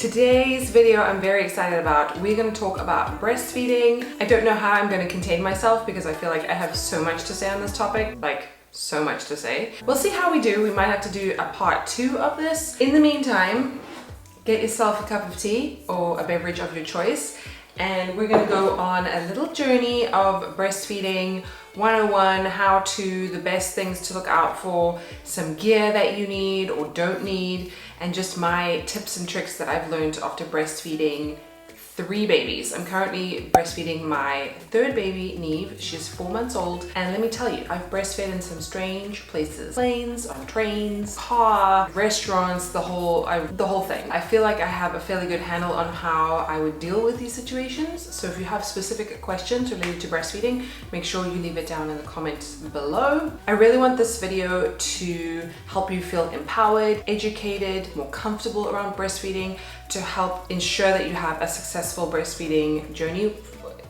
Today's video I'm very excited about. We're going to talk about breastfeeding. I don't know how I'm going to contain myself because I feel like I have so much to say on this topic, like so much to say. We'll see how we do. We might have to do a part 2 of this. In the meantime, get yourself a cup of tea or a beverage of your choice, and we're going to go on a little journey of breastfeeding 101, how to, the best things to look out for, some gear that you need or don't need, and just my tips and tricks that I've learned after breastfeeding 3 babies. I'm currently breastfeeding my 3rd baby, Neve. She's 4 months old, and let me tell you, I've breastfed in some strange places. Planes, on trains, car, restaurants, the whole thing. I feel like I have a fairly good handle on how I would deal with these situations. So if you have specific questions related to breastfeeding, make sure you leave it down in the comments below. I really want this video to help you feel empowered, educated, more comfortable around breastfeeding, to help ensure that you have a successful breastfeeding journey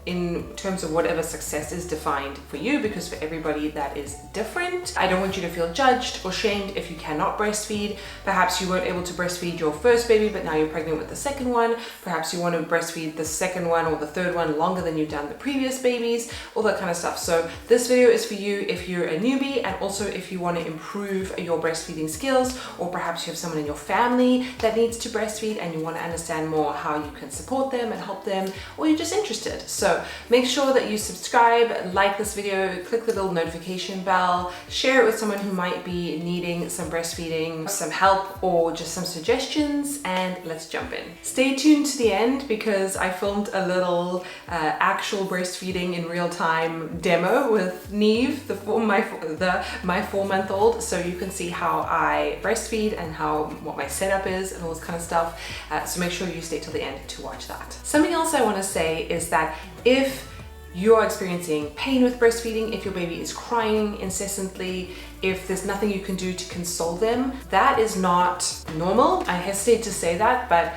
in terms of whatever success is defined for you, because for everybody that is different. I don't want you to feel judged or shamed if you cannot breastfeed. Perhaps you weren't able to breastfeed your 1st baby, but now you're pregnant with the 2nd one. Perhaps you want to breastfeed the 2nd one or the 3rd one longer than you've done the previous babies, all that kind of stuff. So this video is for you if you're a newbie, and also if you want to improve your breastfeeding skills, or perhaps you have someone in your family that needs to breastfeed and you want to understand more how you can support them and help them, or you're just interested. So make sure that you subscribe, like this video, click the little notification bell, share it with someone who might be needing some breastfeeding, some help, or just some suggestions, and let's jump in. Stay tuned to the end because I filmed a little actual breastfeeding in real time demo with Neve, my 4-month-old, so you can see how I breastfeed and what my setup is and all this kind of stuff. So make sure you stay till the end to watch that. Something else I want to say is that if you are experiencing pain with breastfeeding, if your baby is crying incessantly, if there's nothing you can do to console them, that is not normal. I hesitate to say that, but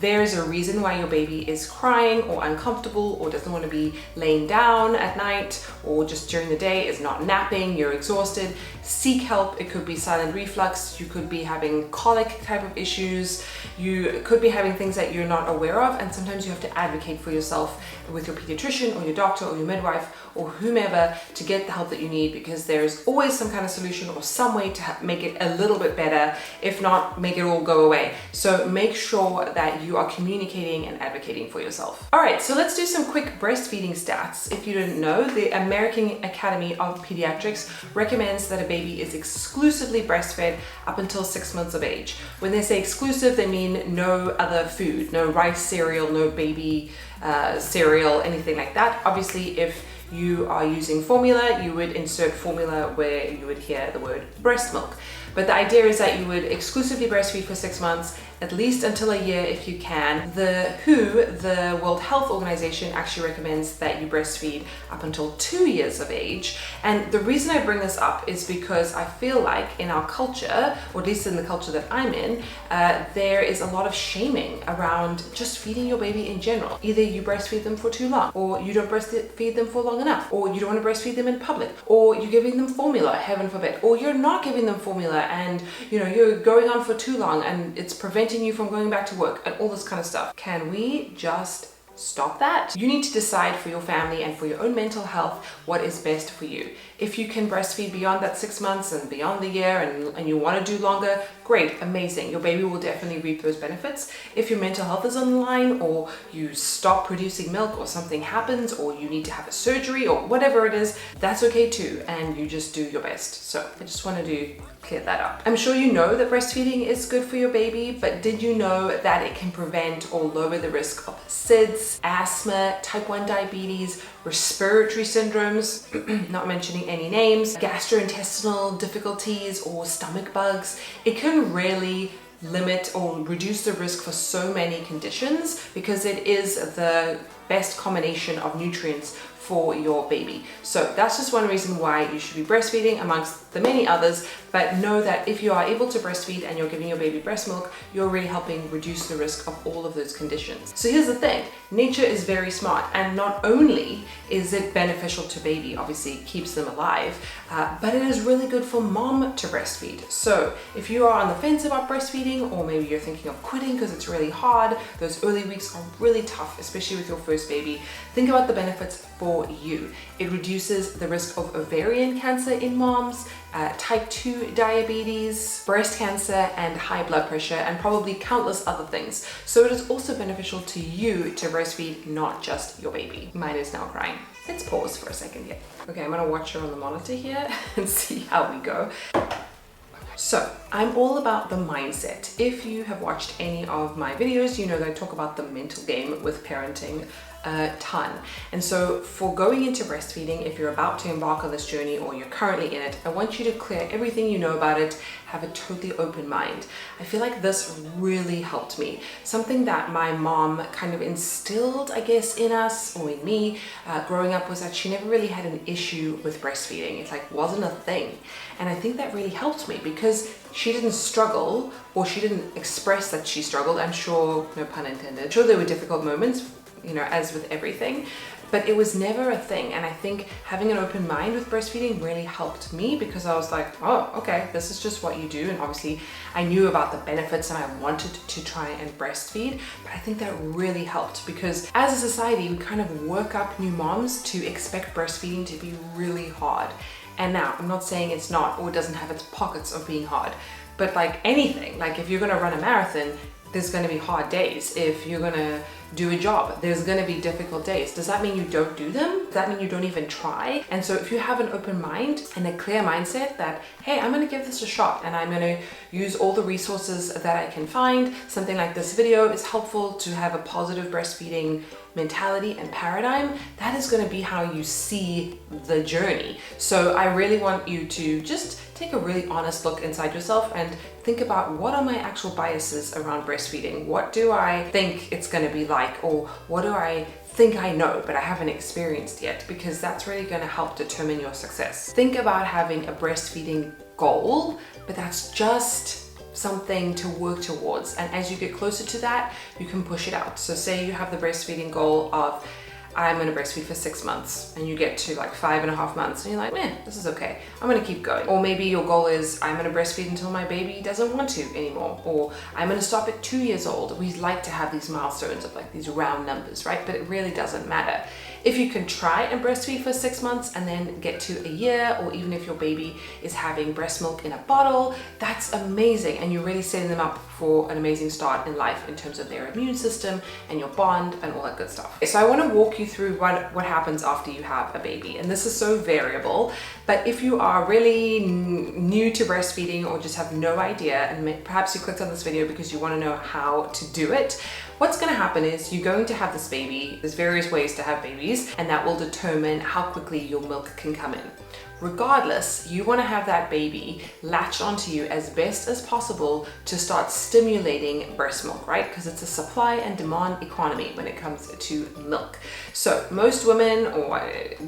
there's a reason why your baby is crying or uncomfortable or doesn't want to be laying down at night, or just during the day is not napping, you're exhausted. Seek help. It could be silent reflux, you could be having colic type of issues, you could be having things that you're not aware of, and sometimes you have to advocate for yourself with your pediatrician or your doctor or your midwife or whomever to get the help that you need, because there's always some kind of solution or some way to make it a little bit better, if not make it all go away. So make sure that you are communicating and advocating for yourself. All right, so let's do some quick breastfeeding stats. If you didn't know, the American Academy of Pediatrics recommends that a baby is exclusively breastfed up until 6 months of age. When they say exclusive, they mean no other food, no rice cereal, no baby cereal, anything like that. Obviously, if you are using formula, you would insert formula where you would hear the word breast milk. But the idea is that you would exclusively breastfeed for 6 months, at least until a year if you can. The WHO, the World Health Organization, actually recommends that you breastfeed up until 2 years of age. And the reason I bring this up is because I feel like in our culture, or at least in the culture that I'm in, there is a lot of shaming around just feeding your baby in general. Either you breastfeed them for too long, or you don't breastfeed them for long enough, or you don't want to breastfeed them in public, or you're giving them formula, heaven forbid, or you're not giving them formula and you're going on for too long and it's preventing you from going back to work and all this kind of stuff. Can we just stop that? You need to decide for your family and for your own mental health what is best for you. If you can breastfeed beyond that 6 months and beyond the year and you want to do longer, great, amazing. Your baby will definitely reap those benefits. If your mental health is on the line, or you stop producing milk, or something happens, or you need to have a surgery, or whatever it is, that's okay too, and you just do your best. So I just wanted to clear that up. I'm sure you know that breastfeeding is good for your baby, but did you know that it can prevent or lower the risk of SIDS, asthma, type 1 diabetes, respiratory syndromes, not mentioning any names, gastrointestinal difficulties, or stomach bugs? It can really limit or reduce the risk for so many conditions because it is the best combination of nutrients for your baby. So that's just one reason why you should be breastfeeding amongst the many others, but know that if you are able to breastfeed and you're giving your baby breast milk, you're really helping reduce the risk of all of those conditions. So here's the thing, nature is very smart, and not only is it beneficial to baby, obviously it keeps them alive, but it is really good for mom to breastfeed. So if you are on the fence about breastfeeding, breastfeeding, or maybe you're thinking of quitting because it's really hard. Those early weeks are really tough, especially with your first baby. Think about the benefits for you. It reduces the risk of ovarian cancer in moms, type 2 diabetes, breast cancer, and high blood pressure, and probably countless other things. So it is also beneficial to you to breastfeed, not just your baby. Mine is now crying. Let's pause for a second here. Okay, I'm gonna watch her on the monitor here and see how we go. So I'm all about the mindset. If you have watched any of my videos, you know that I talk about the mental game with parenting a ton. And so for going into breastfeeding, if you're about to embark on this journey or you're currently in it, I want you to clear everything you know about it, have a totally open mind. I feel like this really helped me. Something that my mom kind of instilled, I guess, in us or in me growing up was that she never really had an issue with breastfeeding. It's like wasn't a thing. And I think that really helped me because she didn't struggle, or she didn't express that she struggled. I'm sure, no pun intended, I'm sure there were difficult moments, you know, as with everything, but it was never a thing. And I think having an open mind with breastfeeding really helped me because I was like, oh, okay, this is just what you do. And obviously I knew about the benefits and I wanted to try and breastfeed, but I think that really helped because as a society, we kind of work up new moms to expect breastfeeding to be really hard. And now I'm not saying it's not, or it doesn't have its pockets of being hard, but like anything, like if you're gonna run a marathon, there's gonna be hard days. If you're gonna do a job, there's gonna be difficult days. Does that mean you don't do them? Does that mean you don't even try? And so if you have an open mind and a clear mindset that, hey, I'm gonna give this a shot and I'm gonna use all the resources that I can find, something like this video is helpful to have a positive breastfeeding mentality and paradigm, that is going to be how you see the journey. So I really want you to just take a really honest look inside yourself and think about what are my actual biases around breastfeeding? What do I think it's going to be like? Or what do I think I know but I haven't experienced yet? Because that's really going to help determine your success. Think about having a breastfeeding goal, but that's just something to work towards, and as you get closer to that you can push it out. So say you have the breastfeeding goal of I'm gonna breastfeed for 6 months, and you get to like 5.5 months and you're like, man, this is okay, I'm gonna keep going. Or maybe your goal is I'm gonna breastfeed until my baby doesn't want to anymore, or I'm gonna stop at 2 years old. We like to have these milestones of like these round numbers, right? But it really doesn't matter. If you can try and breastfeed for 6 months and then get to a year, or even if your baby is having breast milk in a bottle, that's amazing, and you're really setting them up for an amazing start in life in terms of their immune system and your bond and all that good stuff. So I want to walk you through what happens after you have a baby, and this is so variable, but if you are really new to breastfeeding or just have no idea, and perhaps you clicked on this video because you want to know how to do it, what's going to happen is you're going to have this baby. There's various ways to have babies, and that will determine how quickly your milk can come in. Regardless, you want to have that baby latch onto you as best as possible to start stimulating breast milk, right? Because it's a supply and demand economy when it comes to milk. So most women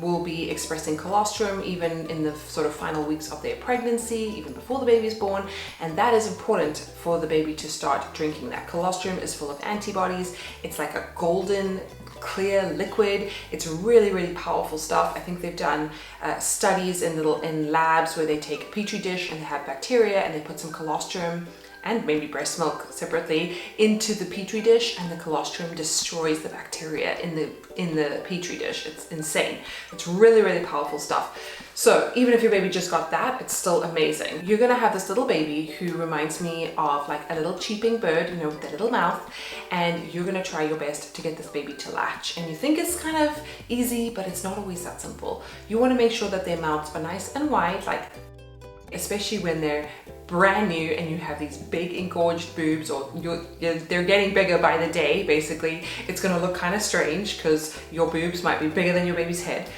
will be expressing colostrum even in the sort of final weeks of their pregnancy, even before the baby is born, and that is important for the baby to start drinking that. Colostrum is full of antibodies. It's like a golden clear liquid. It's really, really powerful stuff. I think they've done studies in labs where they take a petri dish and they have bacteria and they put some colostrum and maybe breast milk separately into the petri dish, and the colostrum destroys the bacteria in the petri dish. It's insane. It's really, really powerful stuff. So even if your baby just got that, it's still amazing. You're gonna have this little baby who reminds me of like a little cheeping bird, you know, with the little mouth, and you're gonna try your best to get this baby to latch. And you think it's kind of easy, but it's not always that simple. You wanna make sure that their mouths are nice and wide, like especially when they're brand new and you have these big engorged boobs, or they're getting bigger by the day. Basically, it's going to look kind of strange because your boobs might be bigger than your baby's head.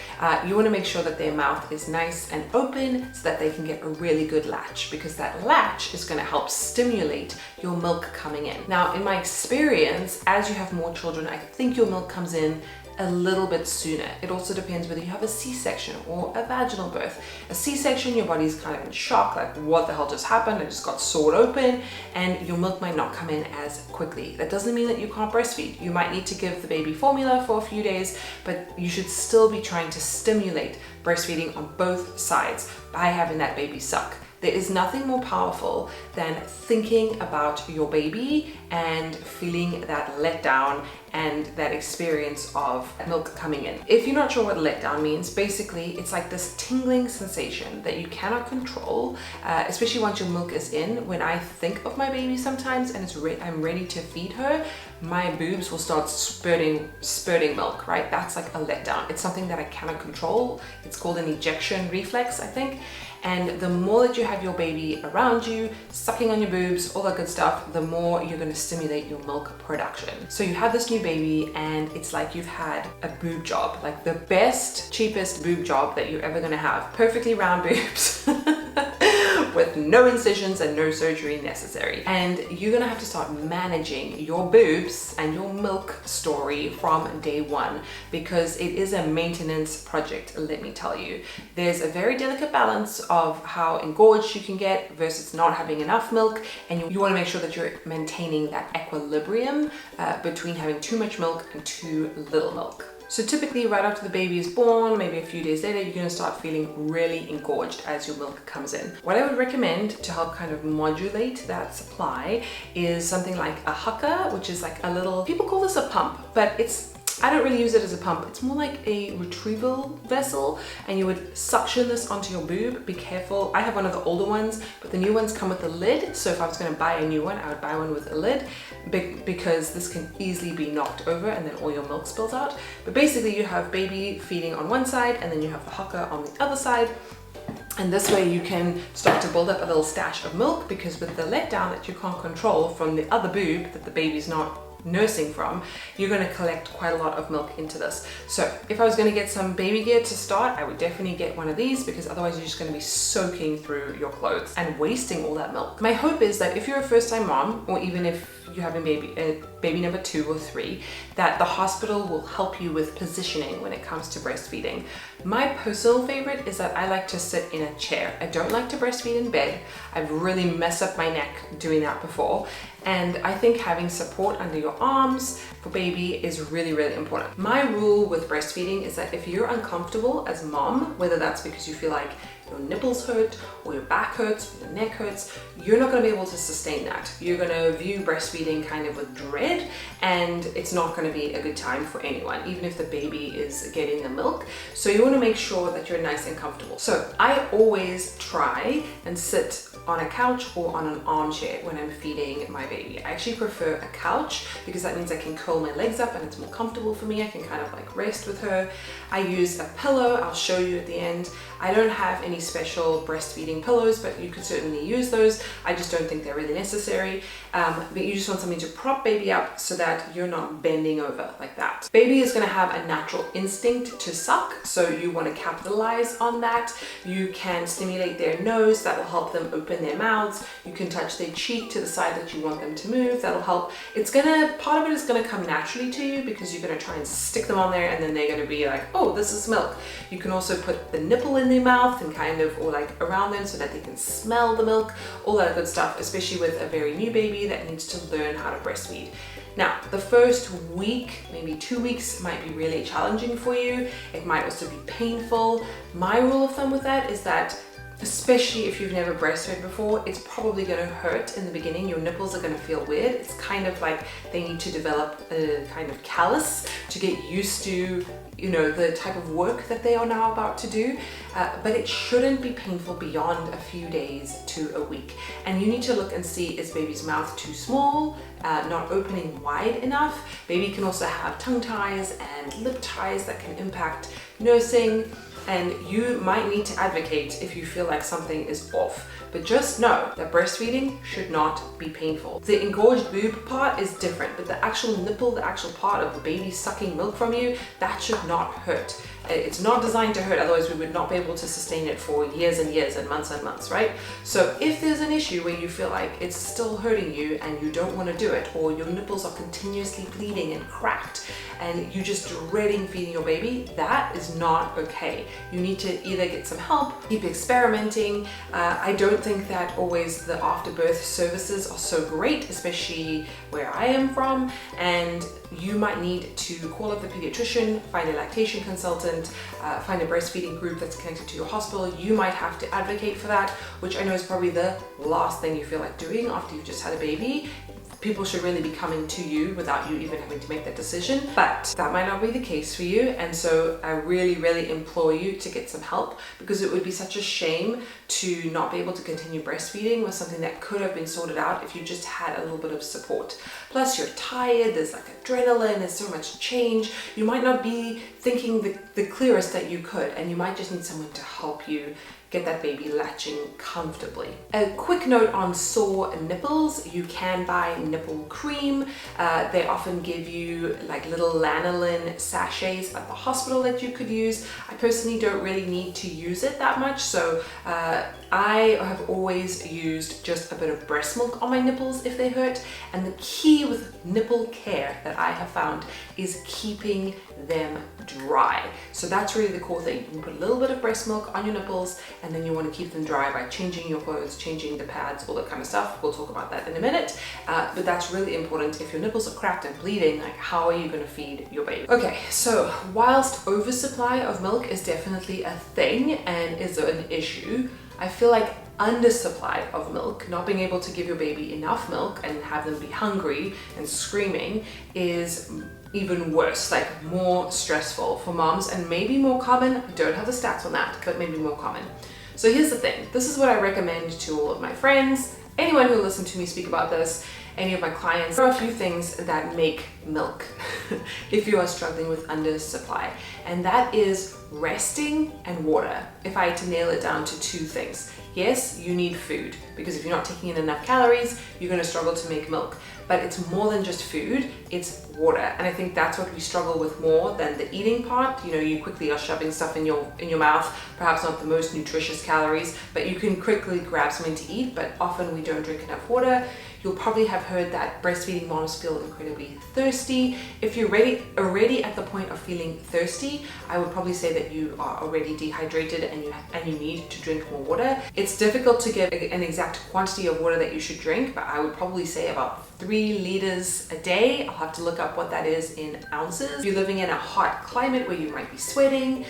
You want to make sure that their mouth is nice and open so that they can get a really good latch, because that latch is going to help stimulate your milk coming in. Now, in my experience, as you have more children, I think your milk comes in a little bit sooner. It also depends whether you have a C-section or a vaginal birth. A C-section, your body's kind of in shock, like what the hell just happened? I just got sawed open, and your milk might not come in as quickly. That doesn't mean that you can't breastfeed. You might need to give the baby formula for a few days, but you should still be trying to stimulate breastfeeding on both sides by having that baby suck. There is nothing more powerful than thinking about your baby and feeling that letdown and that experience of milk coming in. If you're not sure what letdown means, basically it's like this tingling sensation that you cannot control, especially once your milk is in. When I think of my baby sometimes and I'm ready to feed her, my boobs will start spurting milk, right? That's like a letdown. It's something that I cannot control. It's called an ejection reflex, I think. And the more that you have your baby around you, sucking on your boobs, all that good stuff, the more you're going to stimulate your milk production. So you have this new baby and it's like you've had a boob job, like the best, cheapest boob job that you're ever going to have. Perfectly round boobs with no incisions and no surgery necessary. And you're going to have to start managing your boobs and your milk story from day one, because it is a maintenance project, let me tell you. There's a very delicate balance of how engorged you can get versus not having enough milk, and you want to make sure that you're maintaining that equilibrium between having too much milk and too little milk. So typically right after the baby is born, maybe a few days later, you're going to start feeling really engorged as your milk comes in. What I would recommend to help kind of modulate that supply is something like a hucker, which is like a little, people call this a pump, but I don't really use it as a pump. It's more like a retrieval vessel, and you would suction this onto your boob. Be careful. I have one of the older ones, but the new ones come with a lid. So if I was going to buy a new one, I would buy one with a lid because this can easily be knocked over and then all your milk spills out. But basically you have baby feeding on one side and then you have the hucker on the other side. And this way you can start to build up a little stash of milk, because with the letdown that you can't control from the other boob that the baby's not nursing from, you're going to collect quite a lot of milk into this. So if I was going to get some baby gear to start, I would definitely get one of these, because otherwise you're just going to be soaking through your clothes and wasting all that milk. My hope is that if you're a first-time mom, or even if you're having baby number 2 or 3, that the hospital will help you with positioning when it comes to breastfeeding. My personal favorite is that I like to sit in a chair. I don't like to breastfeed in bed. I've really messed up my neck doing that before. And I think having support under your arms for baby is really, really important. My rule with breastfeeding is that if you're uncomfortable as mom, whether that's because you feel like your nipples hurt or your back hurts or your neck hurts, you're not going to be able to sustain that. You're going to view breastfeeding kind of with dread, and it's not going to be a good time for anyone, even if the baby is getting the milk. So you want to make sure that you're nice and comfortable. So I always try and sit on a couch or on an armchair when I'm feeding my baby. I actually prefer a couch because that means I can curl my legs up and it's more comfortable for me. I can kind of like rest with her. I use a pillow. I'll show you at the end. I don't have any special breastfeeding pillows, but you could certainly use those. I just don't think they're really necessary. But you just want something to prop baby up so that you're not bending over like that. Baby is going to have a natural instinct to suck, so you want to capitalize on that. You can stimulate their nose. That will help them open their mouths. You can touch their cheek to the side that you want them to move. That'll help. Part of it is going to come naturally to you because you're going to try and stick them on there, and then they're going to be like, oh, this is milk. You can also put the nipple in their mouth and kind of, or like around them so that they can smell the milk, all that good stuff, especially with a very new baby that needs to learn how to breastfeed. Now, the first week, maybe 2 weeks might be really challenging for you. It might also be painful. My rule of thumb with that is that, especially if you've never breastfed before, it's probably going to hurt in the beginning. Your nipples are going to feel weird. It's kind of like they need to develop a kind of callus to get used to, you know, the type of work that they are now about to do. But it shouldn't be painful beyond a few days to a week. And you need to look and see, is baby's mouth too small, not opening wide enough? Baby can also have tongue ties and lip ties that can impact nursing. And you might need to advocate if you feel like something is off. But just know that breastfeeding should not be painful. The engorged boob part is different, but the actual nipple, the actual part of the baby sucking milk from you, that should not hurt. It's not designed to hurt, otherwise we would not be able to sustain it for years and years and months, right? So if there's an issue where you feel like it's still hurting you and you don't want to do it, or your nipples are continuously bleeding and cracked and you're just dreading feeding your baby, that is not okay. You need to either get some help, keep experimenting. I don't think that always the after-birth services are so great, especially where I am from, and you might need to call up the pediatrician, find a lactation consultant, find a breastfeeding group that's connected to your hospital. You might have to advocate for that, which I know is probably the last thing you feel like doing after you've just had a baby. People should really be coming to you without you even having to make that decision, but that might not be the case for you. And so I really implore you to get some help, because it would be such a shame to not be able to continue breastfeeding with something that could have been sorted out if you just had a little bit of support. Plus you're tired, there's like adrenaline, there's so much change. You might not be thinking the clearest that you could, and you might just need someone to help you get that baby latching comfortably. A quick note on sore nipples: you can buy nipple cream. They often give you like little lanolin sachets at the hospital that you could use. I personally don't really need to use it that much, so I have always used just a bit of breast milk on my nipples if they hurt. And the key with nipple care that I have found is keeping them dry. So that's really the core thing. You can put a little bit of breast milk on your nipples, and then you want to keep them dry by changing your clothes, changing the pads, all that kind of stuff. We'll talk about that in a minute, but that's really important. If your nipples are cracked and bleeding, like, how are you going to feed your baby? Okay, so whilst oversupply of milk is definitely a thing and is an issue, I feel like undersupply of milk, not being able to give your baby enough milk and have them be hungry and screaming, is even worse, like more stressful for moms, and maybe more common. I don't have the stats on that, but maybe more common. So here's the thing. This is what I recommend to all of my friends, anyone who listens to me speak about this, any of my clients. There are a few things that make milk if you are struggling with undersupply, and that is resting and water. If I had to nail it down to two things: yes, you need food, because if you're not taking in enough calories, you're going to struggle to make milk. But it's more than just food, it's water. And I think that's what we struggle with more than the eating part. You know, you quickly are shoving stuff in your mouth, perhaps not the most nutritious calories, but you can quickly grab something to eat, but often we don't drink enough water. You'll probably have heard that breastfeeding moms feel incredibly thirsty. If you're already at the point of feeling thirsty, I would probably say that you are already dehydrated and you need to drink more water. It's difficult to give an exact quantity of water that you should drink, but I would probably say about 3 liters a day. I'll have to look up what that is in ounces. If you're living in a hot climate where you might be sweating,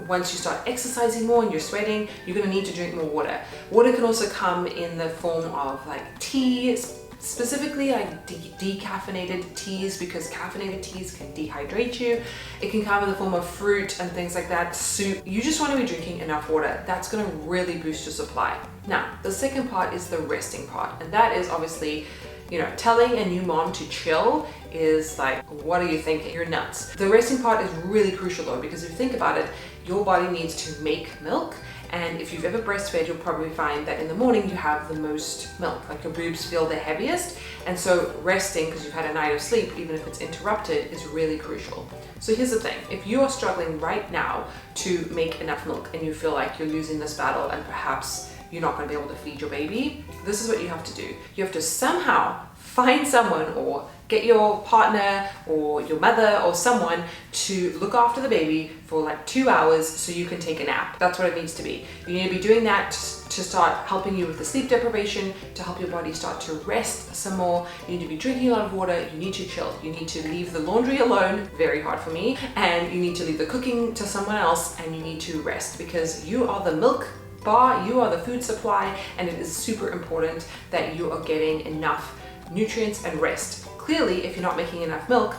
once you start exercising more and you're sweating, you're going to need to drink more water. Water can also come in the form of like tea, specifically like decaffeinated teas, because caffeinated teas can dehydrate you. It can come in the form of fruit and things like that, soup. You just want to be drinking enough water. That's going to really boost your supply. Now, the second part is the resting part, and that is obviously, you know, telling a new mom to chill is like, what are you thinking? You're nuts. The resting part is really crucial though, because if you think about it, your body needs to make milk. And if you've ever breastfed, you'll probably find that in the morning you have the most milk, like your boobs feel the heaviest. And so resting, because you've had a night of sleep, even if it's interrupted, is really crucial. So here's the thing. If you are struggling right now to make enough milk and you feel like you're losing this battle and perhaps you're not going to be able to feed your baby, this is what you have to do. You have to somehow find someone, or get your partner or your mother or someone to look after the baby for like 2 hours so you can take a nap. That's what it needs to be. You need to be doing that to start helping you with the sleep deprivation, to help your body start to rest some more. You need to be drinking a lot of water. You need to chill. You need to leave the laundry alone, very hard for me, and you need to leave the cooking to someone else, and you need to rest, because you are the milk bar, you are the food supply, and it is super important that you are getting enough nutrients and rest. Clearly, if you're not making enough milk,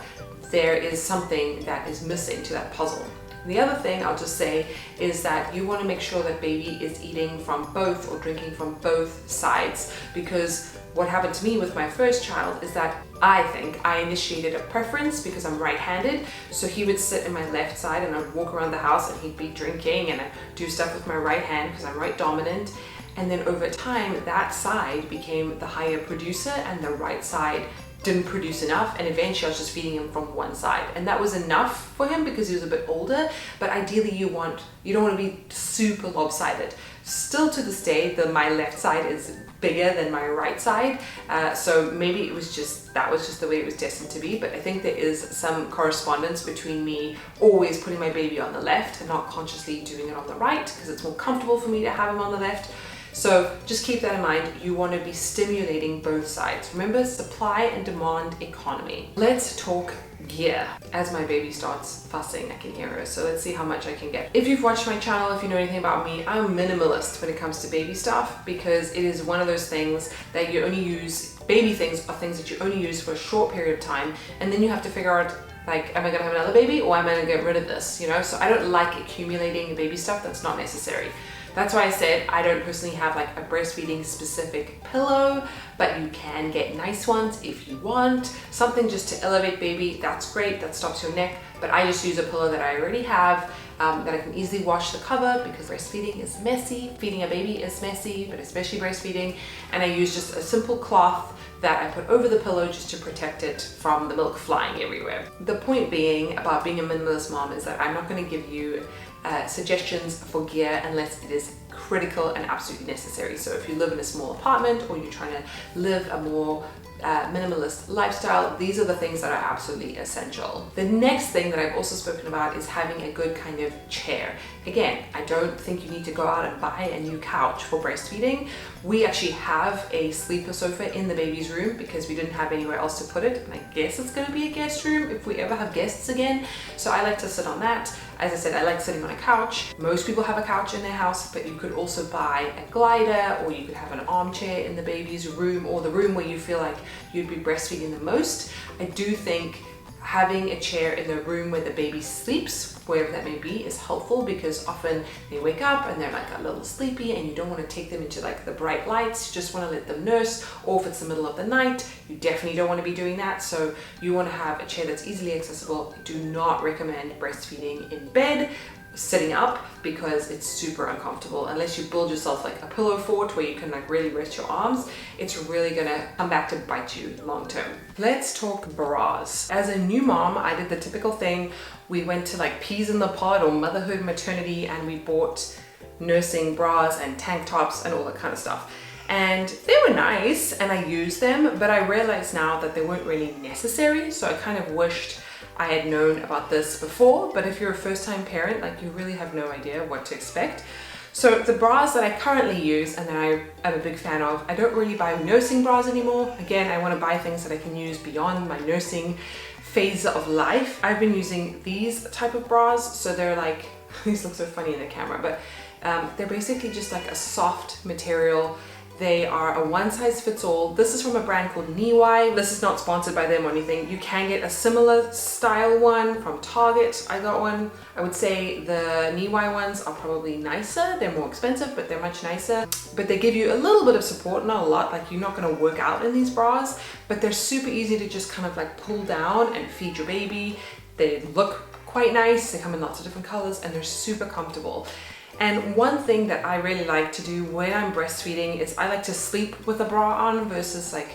there is something that is missing to that puzzle. The other thing I'll just say is that you want to make sure that baby is eating from both or drinking from both sides, because what happened to me with my first child is that I think I initiated a preference because I'm right-handed. So he would sit in my left side and I'd walk around the house and he'd be drinking, and I'd do stuff with my right hand because I'm right dominant. And then over time, that side became the higher producer and the right side didn't produce enough, and eventually I was just feeding him from one side, and that was enough for him because he was a bit older. But ideally you don't want to be super lopsided. Still to this day, my left side is bigger than my right side, so maybe that was just the way it was destined to be. But I think there is some correspondence between me always putting my baby on the left and not consciously doing it on the right, because it's more comfortable for me to have him on the left. So just keep that in mind. You want to be stimulating both sides. Remember, supply and demand economy. Let's talk gear. As my baby starts fussing, I can hear her, so let's see how much I can get. If you've watched my channel, if you know anything about me, I'm minimalist when it comes to baby stuff, because it is one of those things that you only use. Baby things are things that you only use for a short period of time, and then you have to figure out, like, am I gonna have another baby, or am I gonna get rid of this, you know? So I don't like accumulating baby stuff that's not necessary. That's why I said I don't personally have like a breastfeeding specific pillow, but you can get nice ones if you want. Something just to elevate baby, that's great, that stops your neck, but I just use a pillow that I already have, that I can easily wash the cover, because breastfeeding is messy. Feeding a baby is messy, but especially breastfeeding. And I use just a simple cloth that I put over the pillow just to protect it from the milk flying everywhere. The point being about being a minimalist mom is that I'm not going to give you suggestions for gear unless it is critical and absolutely necessary. So if you live in a small apartment, or you're trying to live a more minimalist lifestyle, these are the things that are absolutely essential. The next thing that I've also spoken about is having a good kind of chair. Again, I don't think you need to go out and buy a new couch for breastfeeding. We actually have a sleeper sofa in the baby's room because we didn't have anywhere else to put it, and I guess it's going to be a guest room if we ever have guests again. So I like to sit on that. As I said, I like sitting on a couch. Most people have a couch in their house, but you could also buy a glider, or you could have an armchair in the baby's room, or the room where you feel like you'd be breastfeeding the most. I do think having a chair in the room where the baby sleeps, wherever that may be, is helpful, because often they wake up and they're like a little sleepy, and you don't want to take them into like the bright lights. You just want to let them nurse, or if it's the middle of the night, you definitely don't want to be doing that. So you want to have a chair that's easily accessible. I do not recommend breastfeeding in bed, sitting up, because it's super uncomfortable. Unless you build yourself like a pillow fort where you can like really rest your arms, it's really gonna come back to bite you long term. Let's talk bras. As a new mom, I did the typical thing. We went to like Peas in the Pod or Motherhood Maternity, and we bought nursing bras and tank tops and all that kind of stuff. And they were nice and I used them, but I realized now that they weren't really necessary. So I kind of wished I had known about this before. But if you're a first-time parent, like, you really have no idea what to expect. So the bras that I currently use and that I am a big fan of, I don't really buy nursing bras anymore. Again, I want to buy things that I can use beyond my nursing phase of life. I've been using these type of bras. So they're like, these look so funny in the camera, but they're basically just like a soft material. They are a one-size-fits-all. This is from a brand called Niwai. This is not sponsored by them or anything. You can get a similar style one from Target. I got one. I would say the Niwai ones are probably nicer. They're more expensive, but they're much nicer. But they give you a little bit of support, not a lot. Like, you're not gonna work out in these bras, but they're super easy to just kind of like pull down and feed your baby. They look quite nice. They come in lots of different colors, and they're super comfortable. And one thing that I really like to do when I'm breastfeeding is I like to sleep with a bra on, versus like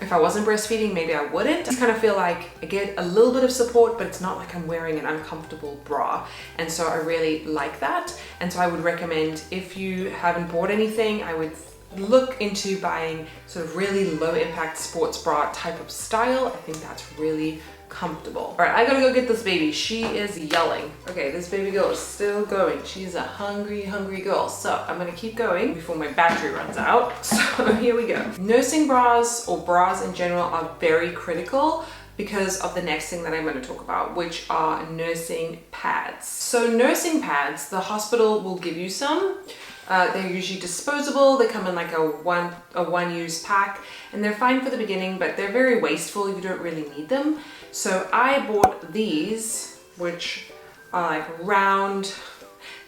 if I wasn't breastfeeding, maybe I wouldn't. I kind of feel like I get a little bit of support, but it's not like I'm wearing an uncomfortable bra. And so I really like that. And so I would recommend, if you haven't bought anything, I would look into buying sort of really low impact sports bra type of style. I think that's really comfortable. All right, I gotta go get this baby. She is yelling. Okay, this baby girl is still going. She's a hungry girl. So I'm gonna keep going before my battery runs out. So here we go. Nursing bras, or bras in general, are very critical because of the next thing that I'm going to talk about, which are nursing pads. So nursing pads, the hospital will give you some. They're usually disposable. They come in like a one-use pack, and they're fine for the beginning, but they're very wasteful. You don't really need them. So I bought these, which are like round.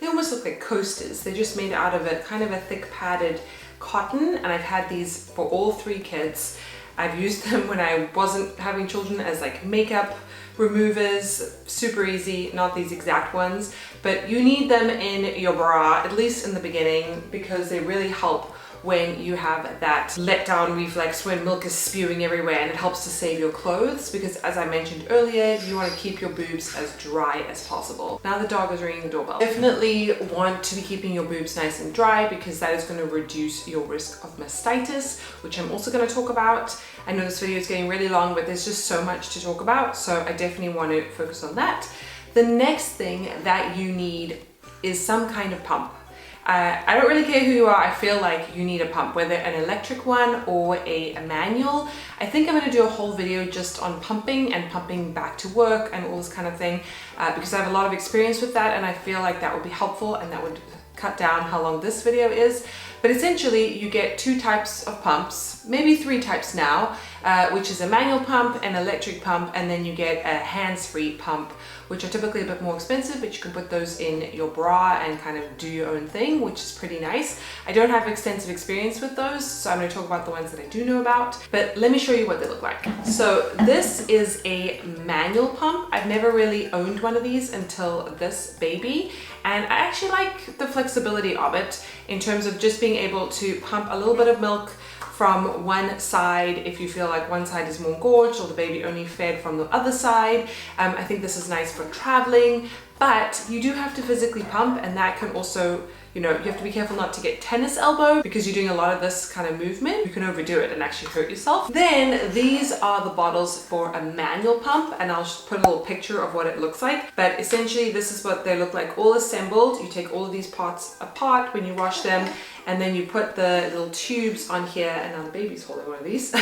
They almost look like coasters. They're just made out of a kind of a thick padded cotton, and I've had these for all 3 kids. I've used them when I wasn't having children as like makeup removers, super easy, not these exact ones, but you need them in your bra, at least in the beginning, because they really help when you have that letdown reflex, when milk is spewing everywhere, and it helps to save your clothes, because as I mentioned earlier, you want to keep your boobs as dry as possible. Now the dog is ringing the doorbell. Definitely want to be keeping your boobs nice and dry, because that is going to reduce your risk of mastitis, which I'm also going to talk about. I know this video is getting really long, but there's just so much to talk about, so I definitely want to focus on that. The next thing that you need is some kind of pump. I don't really care who you are, I feel like you need a pump, whether an electric one or a manual. I think I'm going to do a whole video just on pumping and pumping back to work and all this kind of thing, because I have a lot of experience with that, and I feel like that would be helpful and that would cut down how long this video is. But essentially you get 2 types of pumps, maybe 3 types now, which is a manual pump, an electric pump, and then you get a hands-free pump, which are typically a bit more expensive, but you can put those in your bra and kind of do your own thing, which is pretty nice. I don't have extensive experience with those, so I'm going to talk about the ones that I do know about, but let me show you what they look like. So this is a manual pump. I've never really owned one of these until this baby, and I actually like the flexibility of it in terms of just being able to pump a little bit of milk from one side if you feel like one side is more gorged or the baby only fed from the other side. I think this is nice for traveling, but you do have to physically pump, and that can also, you know, you have to be careful not to get tennis elbow because you're doing a lot of this kind of movement. You can overdo it and actually hurt yourself. Then these are the bottles for a manual pump, and I'll just put a little picture of what it looks like. But essentially this is what they look like all assembled. You take all of these parts apart when you wash them, and then you put the little tubes on here, and now the baby's holding one of these.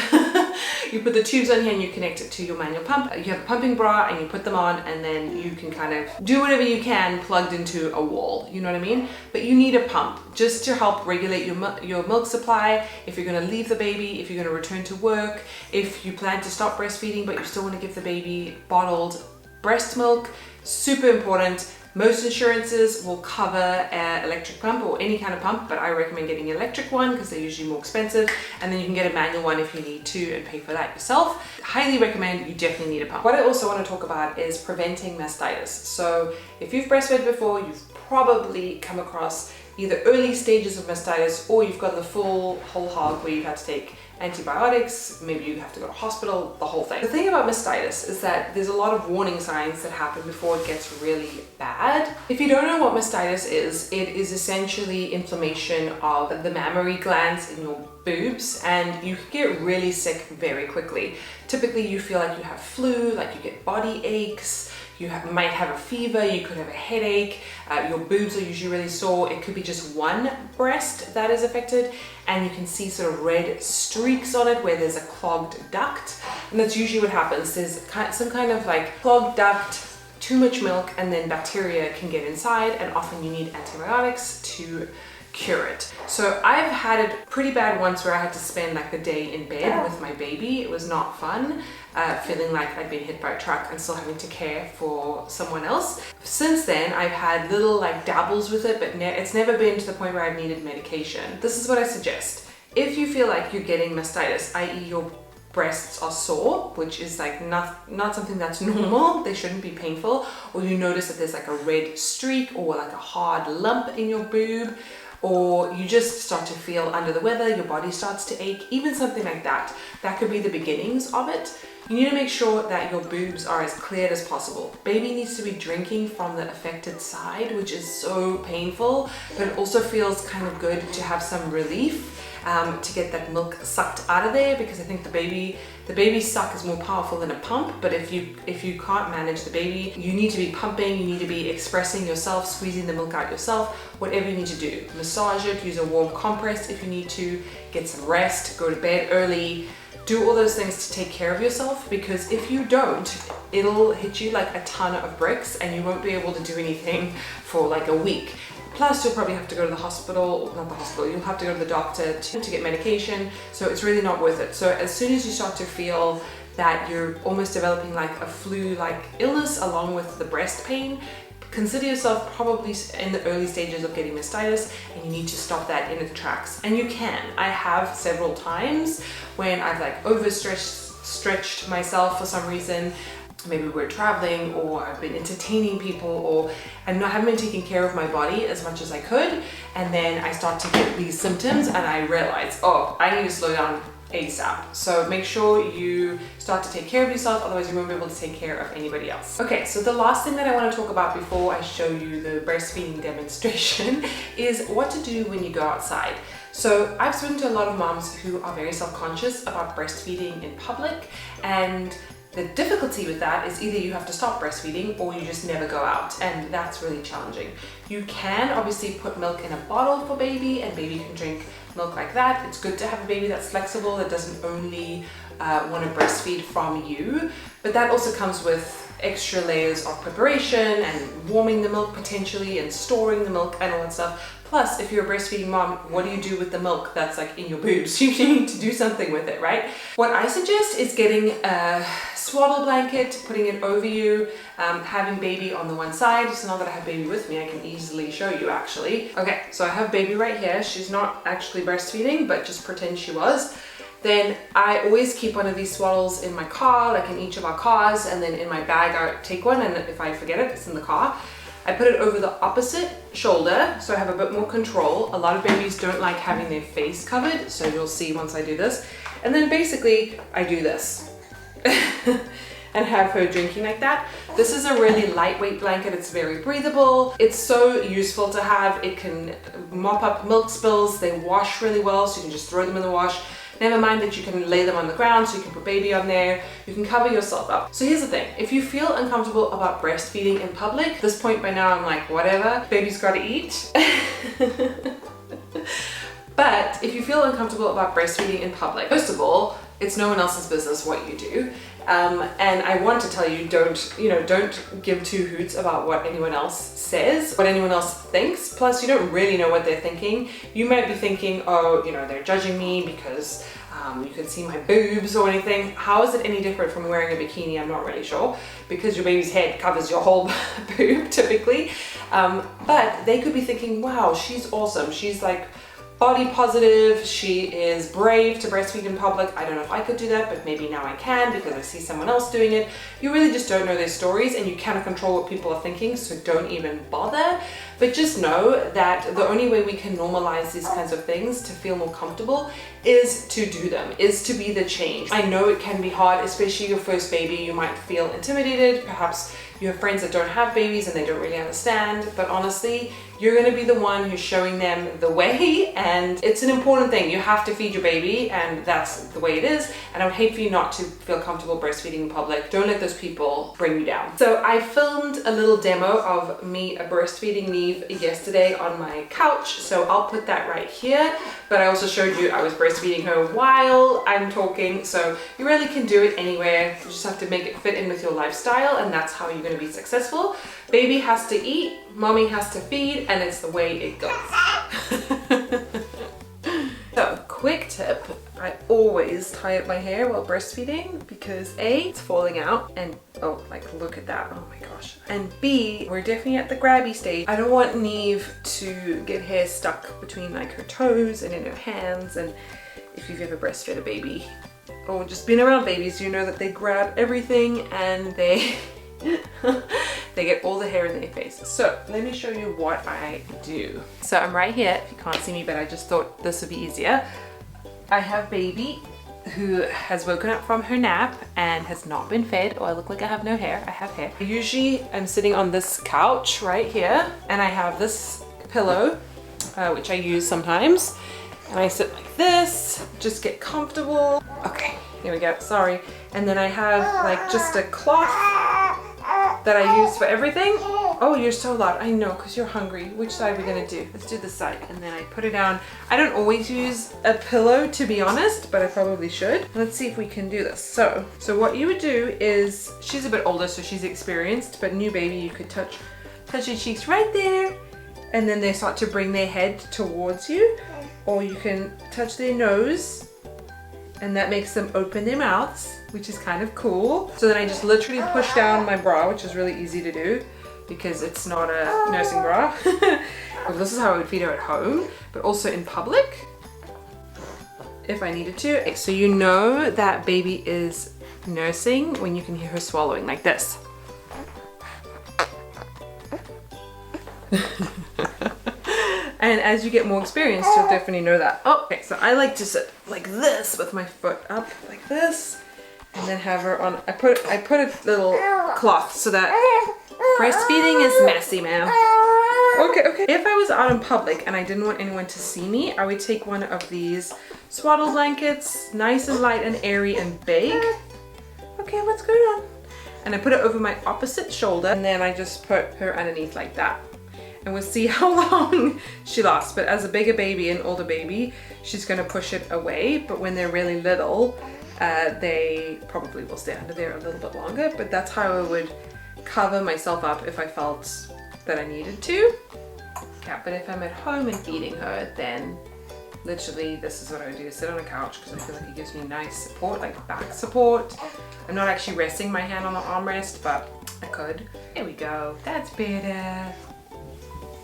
You put the tubes on here and you connect it to your manual pump. You have a pumping bra and you put them on, and then you can kind of do whatever you can plugged into a wall, you know what I mean? But you need a pump just to help regulate your milk supply if you're going to leave the baby, if you're going to return to work, if you plan to stop breastfeeding but you still want to give the baby bottled breast milk. Super important. Most insurances will cover an electric pump or any kind of pump, but I recommend getting an electric one because they're usually more expensive, and then you can get a manual one if you need to and pay for that yourself. Highly recommend. You definitely need a pump. What I also want to talk about is preventing mastitis. So if you've breastfed before, you've probably come across either early stages of mastitis, or you've got the whole hog where you've had to take antibiotics, maybe you have to go to hospital, the whole thing. The thing about mastitis is that there's a lot of warning signs that happen before it gets really bad. If you don't know what mastitis is, it is essentially inflammation of the mammary glands in your boobs, and you can get really sick very quickly. Typically you feel like you have flu, like you get body aches, you might have a fever, you could have a headache, your boobs are usually really sore. It could be just one breast that is affected, and you can see sort of red streaks on it where there's a clogged duct, and that's usually what happens. There's some kind of like clogged duct, too much milk, and then bacteria can get inside, and often you need antibiotics to cure it. So I've had it pretty bad once where I had to spend like the day in bed with my baby. It was not fun, feeling like I'd been hit by a truck and still having to care for someone else. Since then, I've had little like dabbles with it, but it's never been to the point where I've needed medication. This is what I suggest. If you feel like you're getting mastitis, i.e. your breasts are sore, which is like not something that's normal, they shouldn't be painful, or you notice that there's like a red streak or like a hard lump in your boob, or you just start to feel under the weather, your body starts to ache, even something like that, that could be the beginnings of it. You need to make sure that your boobs are as cleared as possible. Baby needs to be drinking from the affected side, which is so painful, but it also feels kind of good to have some relief, to get that milk sucked out of there, because I think the baby suck is more powerful than a pump. But if you can't manage the baby, you need to be pumping, you need to be expressing yourself, squeezing the milk out yourself, whatever you need to do. Massage it, use a warm compress if you need to, get some rest, go to bed early, do all those things to take care of yourself, because if you don't, it'll hit you like a ton of bricks and you won't be able to do anything for like a week. Plus, you'll probably have to go to the hospital, not the hospital, you'll have to go to the doctor to get medication, so it's really not worth it. So as soon as you start to feel that you're almost developing like a flu-like illness along with the breast pain, consider yourself probably in the early stages of getting mastitis, and you need to stop that in its tracks. And you can. I have several times when I've like overstretched myself for some reason. Maybe we're traveling, or I've been entertaining people, or I haven't been taking care of my body as much as I could, and then I start to get these symptoms and I realize, oh, I need to slow down ASAP. So make sure you start to take care of yourself, otherwise you won't be able to take care of anybody else. Okay, so the last thing that I want to talk about before I show you the breastfeeding demonstration is what to do when you go outside. So I've spoken to a lot of moms who are very self-conscious about breastfeeding in public, and The difficulty with that is either you have to stop breastfeeding or you just never go out, and that's really challenging. You can obviously put milk in a bottle for baby, and baby can drink milk like that. It's good to have a baby that's flexible, that doesn't only want to breastfeed from you, but that also comes with extra layers of preparation and warming the milk potentially and storing the milk and all that stuff. Plus, if you're a breastfeeding mom, what do you do with the milk that's like in your boobs? You need to do something with it, right? What I suggest is getting a swaddle blanket, putting it over you, having baby on the one side. So now that I have baby with me, I can easily show you actually. Okay, so I have baby right here. She's not actually breastfeeding, but just pretend she was. Then I always keep one of these swaddles in my car, like in each of our cars, and then in my bag I take one, and if I forget it, it's in the car. I put it over the opposite shoulder, so I have a bit more control. A lot of babies don't like having their face covered, so you'll see once I do this. And then basically I do this and have her drinking like that. This is a really lightweight blanket. It's very breathable. It's so useful to have. It can mop up milk spills. They wash really well, so you can just throw them in the wash. Never mind that you can lay them on the ground, so you can put baby on there. You can cover yourself up. So here's the thing. If you feel uncomfortable about breastfeeding in public, at this point by now I'm like, whatever, baby's gotta eat. But if you feel uncomfortable about breastfeeding in public, first of all, it's no one else's business what you do. And I want to tell you, don't give two hoots about what anyone else says, what anyone else thinks. Plus, you don't really know what they're thinking. You might be thinking, oh, they're judging me because you can see my boobs or anything. How is it any different from wearing a bikini? I'm not really sure, because your baby's head covers your whole boob typically. But they could be thinking, wow, she's awesome. She's like body positive, she is brave to breastfeed in public. I don't know if I could do that, but maybe now I can because I see someone else doing it. You really just don't know their stories, and you cannot control what people are thinking, so don't even bother. But just know that the only way we can normalize these kinds of things to feel more comfortable is to do them, is to be the change. I know it can be hard, especially your first baby. You might feel intimidated. Perhaps you have friends that don't have babies and they don't really understand, but honestly, you're going to be the one who's showing them the way, and it's an important thing. You have to feed your baby, and that's the way it is, and I would hate for you not to feel comfortable breastfeeding in public. Don't let those people bring you down. So I filmed a little demo of me breastfeeding Neve yesterday on my couch, so I'll put that right here, but I also showed you I was breastfeeding her while I'm talking, so you really can do it anywhere. You just have to make it fit in with your lifestyle, and that's how you're going to be successful. Baby has to eat, mommy has to feed, and it's the way it goes. So, quick tip, I always tie up my hair while breastfeeding because A, it's falling out, and oh, like look at that, oh my gosh. And B, we're definitely at the grabby stage. I don't want Neve to get hair stuck between like her toes and in her hands, and if you've ever breastfed a baby or just been around babies, you know that they grab everything and they they get all the hair in their face. So let me show you what I do. So I'm right here, if you can't see me, but I just thought this would be easier. I have baby who has woken up from her nap and has not been fed. Oh, I look like I have no hair. I have hair. Usually I'm sitting on this couch right here, and I have this pillow, which I use sometimes. And I sit like this, just get comfortable. Okay, here we go, sorry. And then I have like just a cloth that I use for everything. Oh, you're so loud. I know, because you're hungry. Which side are we gonna do? Let's do this side. And then I put it down. I don't always use a pillow, to be honest, but I probably should. Let's see if we can do this. So what you would do is, she's a bit older, so she's experienced, but new baby, you could touch your cheeks right there, and then they start to bring their head towards you, or you can touch their nose, and that makes them open their mouths, which is kind of cool. So then I just literally push down my bra, which is really easy to do because it's not a nursing bra. Well, this is how I would feed her at home, but also in public if I needed to. Okay, so you know that baby is nursing when you can hear her swallowing like this. And as you get more experience, you'll definitely know that. Oh, okay, so I like to sit like this with my foot up like this, and then have her on. I put a little cloth so that breastfeeding is messy, ma'am. Okay. If I was out in public and I didn't want anyone to see me, I would take one of these swaddle blankets, nice and light and airy and big. okay, what's going on? And I put it over my opposite shoulder, and then I just put her underneath like that. And we'll see how long she lasts. But as a bigger baby and older baby, she's gonna push it away. But when they're really little, they probably will stay under there a little bit longer. But that's how I would cover myself up if I felt that I needed to. Yeah, but if I'm at home and feeding her, then literally this is what I would do, sit on a couch, because I feel like it gives me nice support, like back support. I'm not actually resting my hand on the armrest, but I could. There we go, that's better.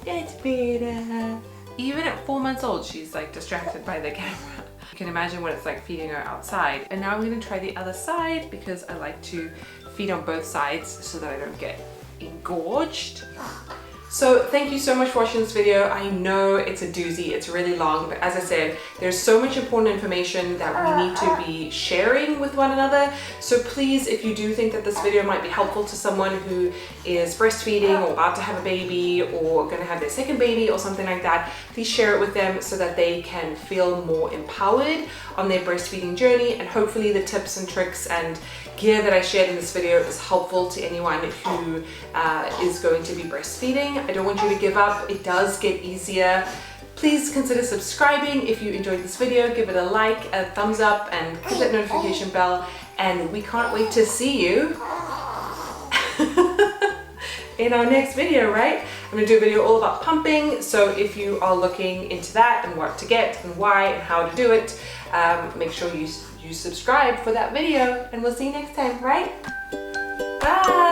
That's better. Even at 4 months old, she's like distracted by the camera. You can imagine what it's like feeding her outside. And now I'm gonna try the other side, because I like to feed on both sides so that I don't get engorged. So thank you so much for watching this video. I know it's a doozy, it's really long, but as I said, there's so much important information that we need to be sharing with one another. So please, if you do think that this video might be helpful to someone who is breastfeeding or about to have a baby or gonna have their second baby or something like that, please share it with them so that they can feel more empowered on their breastfeeding journey, and hopefully the tips and tricks and gear that I shared in this video is helpful to anyone who is going to be breastfeeding. I don't want you to give up. It does get easier. Please consider subscribing if you enjoyed this video. Give it a like, a thumbs up, and click that notification bell. And we can't wait to see you in our next video, right? I'm gonna do a video all about pumping. So if you are looking into that and what to get and why and how to do it, make sure you subscribe for that video, and we'll see you next time, right? Bye!